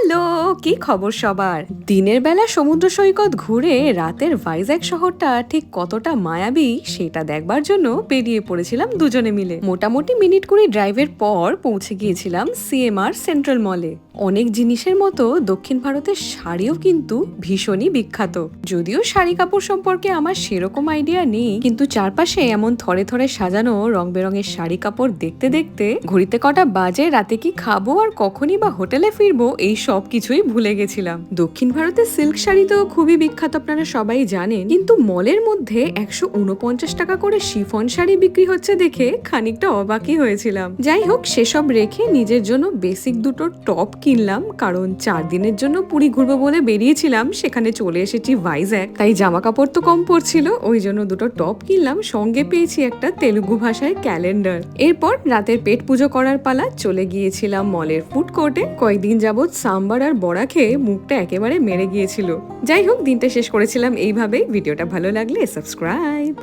Hello, কি খবর সবার? দিনের বেলা সমুদ্র সৈকত ঘুরে রাতের ভাইজ্যাক শহরটা ঠিক কতটা মায়াবী সেটা দেখবার জন্য বেরিয়ে পড়েছিলাম দুজনে মিলে। মোটামুটি মিনিট কুড়ি ড্রাইভের পর পৌঁছে গিয়েছিলাম সিএমআর সেন্ট্রাল মলে। অনেক জিনিসের মতো দক্ষিণ ভারতের শাড়িও কিন্তু ভীষণই বিখ্যাত। যদিও শাড়ি কাপড় সম্পর্কে আমার সেরকম আইডিয়া নেই, কিন্তু চারপাশে এমন থরে থরে সাজানো রং বেরঙের শাড়ি কাপড় দেখতে দেখতে ঘড়িতে কটা বাজে, রাতে কি খাবো আর কখনই বা হোটেলে ফিরবো, এই সব কিছুই ভুলে গেছিলাম। দক্ষিণ ভারতের সিল্ক শাড়ি তো খুবই বিখ্যাত, আপনারা সবাই জানেন, কিন্তু মলের মধ্যে 149 টাকা করে শিফন শাড়ি বিক্রি হচ্ছে দেখে খানিকটা অবাকই হয়েছিলাম। যাই হোক, সেসব রেখে নিজের জন্য বেসিক দুটো টপ কিনলাম, কারণ 4 দিনের জন্য পুরী ঘুরবো বলে বেরিয়েছিলাম, সেখানে চলে এসেছি ভাইজ্যাক, তাই জামা কাপড় তো কম পড়ছিল, ওই জন্য দুটো টপ কিনলাম, সঙ্গে পেয়েছি একটা তেলুগু ভাষায় ক্যালেন্ডার। এরপর রাতের পেট পুজো করার পালা, চলে গিয়েছিলাম মলের ফুড কোর্টে। কয়েকদিন যাবৎ সাম্বার আর বড়া খেয়ে মুখটা একেবারে মেরে গিয়েছিল। যাই হোক, দিনটা শেষ করেছিলাম এইভাবেই। ভিডিওটা ভালো লাগলে সাবস্ক্রাইব।